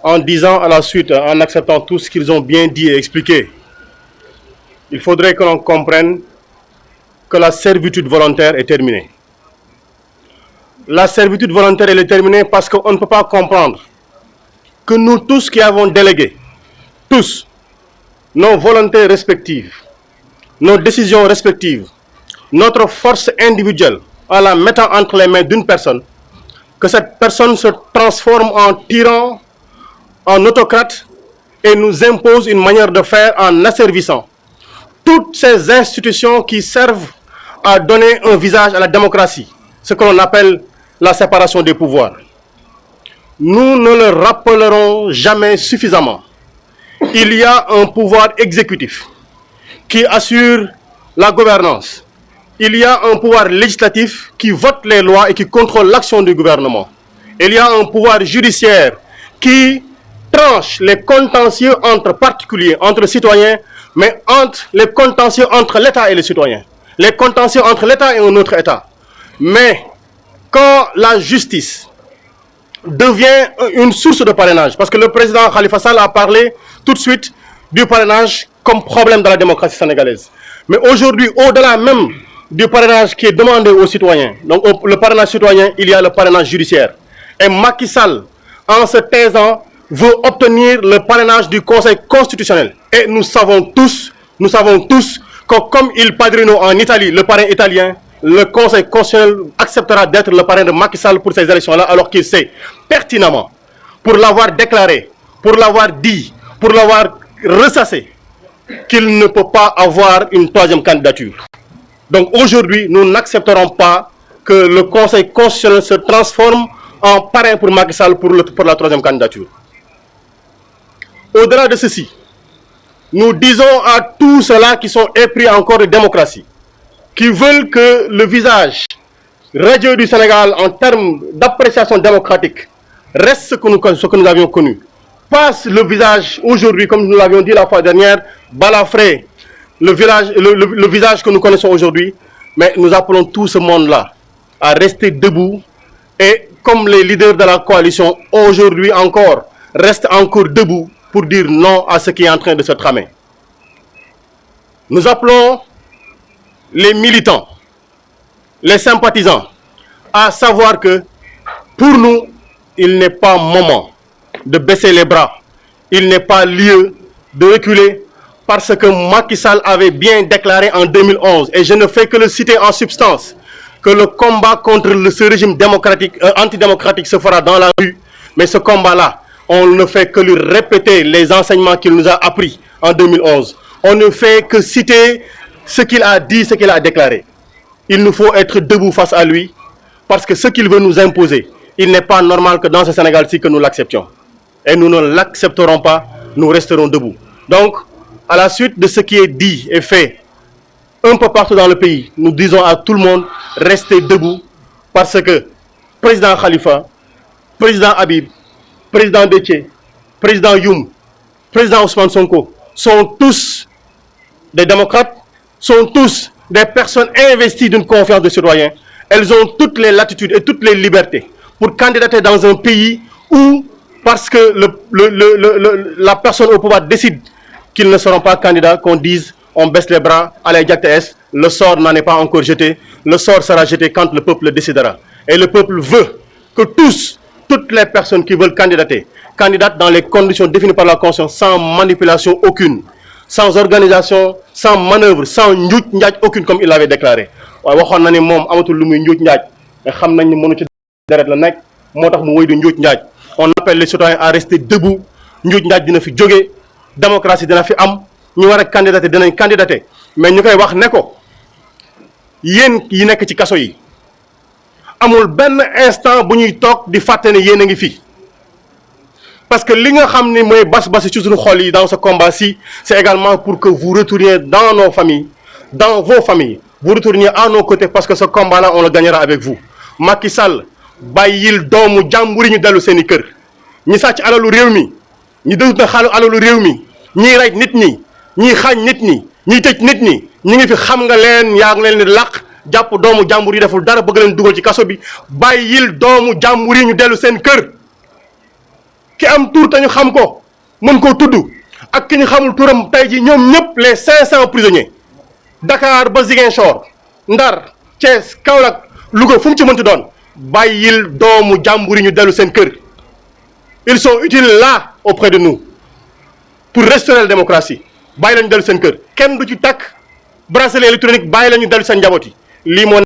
en disant à la suite, en acceptant tout ce qu'ils ont bien dit et expliqué, il faudrait que l'on comprenne que la servitude volontaire est terminée. La servitude volontaire elle est terminée parce qu'on ne peut pas comprendre que nous tous qui avons délégué, tous, nos volontés respectives, nos décisions respectives, notre force individuelle, en la mettant entre les mains d'une personne, que cette personne se transforme en tyran, en autocrate et nous impose une manière de faire en asservissant toutes ces institutions qui servent à donner un visage à la démocratie, ce que l'on appelle la séparation des pouvoirs. Nous ne le rappellerons jamais suffisamment. Il y a un pouvoir exécutif qui assure la gouvernance. Il y a un pouvoir législatif qui vote les lois et qui contrôle l'action du gouvernement. Il y a un pouvoir judiciaire qui tranche les contentieux entre particuliers, entre citoyens, mais entre les contentieux entre l'État et les citoyens. Les contentieux entre l'État et un autre État. Mais quand la justice devient une source de parrainage, parce que le président Khalifa Sall a parlé tout de suite du parrainage comme problème de la démocratie sénégalaise. Mais aujourd'hui, au-delà même du parrainage qui est demandé aux citoyens, donc le parrainage citoyen, il y a le parrainage judiciaire. Et Macky Sall, en se taisant, veut obtenir le parrainage du Conseil constitutionnel. Et nous savons tous que comme il padrino en Italie, le parrain italien, le Conseil constitutionnel acceptera d'être le parrain de Macky Sall pour ces élections-là, alors qu'il sait pertinemment, pour l'avoir déclaré, pour l'avoir dit, pour l'avoir ressassé, qu'il ne peut pas avoir une troisième candidature. Donc aujourd'hui, nous n'accepterons pas que le Conseil constitutionnel se transforme en parrain pour Macky Sall pour la troisième candidature. Au-delà de ceci, nous disons à tous ceux-là qui sont épris encore de démocratie, qui veulent que le visage radieux du Sénégal en termes d'appréciation démocratique reste ce que nous avions connu. Passe le visage aujourd'hui, comme nous l'avions dit la fois dernière, balafré le visage que nous connaissons aujourd'hui, mais nous appelons tout ce monde-là à rester debout et comme les leaders de la coalition aujourd'hui encore restent encore debout pour dire non à ce qui est en train de se tramer. Nous appelons les militants, les sympathisants, à savoir que pour nous, il n'est pas moment de baisser les bras, il n'est pas lieu de reculer parce que Macky Sall avait bien déclaré en 2011, et je ne fais que le citer en substance, que le combat contre ce régime antidémocratique se fera dans la rue, mais ce combat-là, on ne fait que lui répéter les enseignements qu'il nous a appris en 2011. On ne fait que citer ce qu'il a dit, ce qu'il a déclaré. Il nous faut être debout face à lui, parce que ce qu'il veut nous imposer, il n'est pas normal que dans ce Sénégal-ci que nous l'acceptions. Et nous ne l'accepterons pas, nous resterons debout. Donc, à la suite de ce qui est dit et fait un peu partout dans le pays, nous disons à tout le monde, restez debout, parce que président Khalifa, président Habib, président Déthié, président Youm, président Ousmane Sonko, sont tous des démocrates, sont tous des personnes investies d'une confiance de citoyens. Elles ont toutes les latitudes et toutes les libertés pour candidater dans un pays où, parce que la personne au pouvoir décide qu'ils ne seront pas candidats, qu'on dise on baisse les bras, allez Diaktes, le sort n'en est pas encore jeté, le sort sera jeté quand le peuple le décidera. Et le peuple veut que toutes les personnes qui veulent candidater, candidatent dans les conditions définies par la Constitution, sans manipulation aucune, sans organisation, sans manœuvre, sans njuuj njaaj aucune, comme il l'avait déclaré. waaye waxoon na ni moom amatul lu muy njuuj njaaj, mais xam nañ ni mënu ci deret la nekk, moo tax mu wéy di njuuj njaaj. On appelle les citoyens à rester debout, njuuj njaaj dina fi jóge, démocratie dina fi am, ñu war a candidater dinañ candidater, mais ñu koy wax ne ko yéen yi nekk ci kaso yi amul benn instant bu ñuy toog di fàtte ne yéen a ngi fi. Parce que li nga xam ni mooy bas-bas ci suñu xol yi dans ce combat-ci, c'est également pour que vous retourniez dans nos familles, dans vos familles, vous retourniez à nos côtés, parce que ce combat-là, on le gagnera avec vous. Macky Sall bàyyil doomu jàmbur yi ñu dellu seen i kër, ñi sàcc alalu réew mi, ñi dëgg na xaalu alalu réew mi, ñiy rey nit ñi, ñiy xaañ nit ñi, ñiy tëj nit ñi, ñi ngi fi xam nga leen, yaa ngi leen di làq, jàpp doomu jàmbur yi deful dara bëgg leen dugal ci kaso bi, bàyyil doomu jàmbur yi ñu dellu seen kër. ki am tour te ñu xam ko mën koo tudd ak ki ñu xamul turam tey ji ñoom ñëpp les 500 prisonniers Dakar ba Ziguinchor Ndar Thiès Kaolack Louga fu mu ci mënti doon bàyyil doomu jàmbur yi ñu dellu seen kër. Ils sont utiles là auprès de nous pour restaurer la démocratie bàyyi la ñu dellu seen kër kenn du ci takk bracelet électronique bàyyi la ñu dellu seen njaboot yi lii moo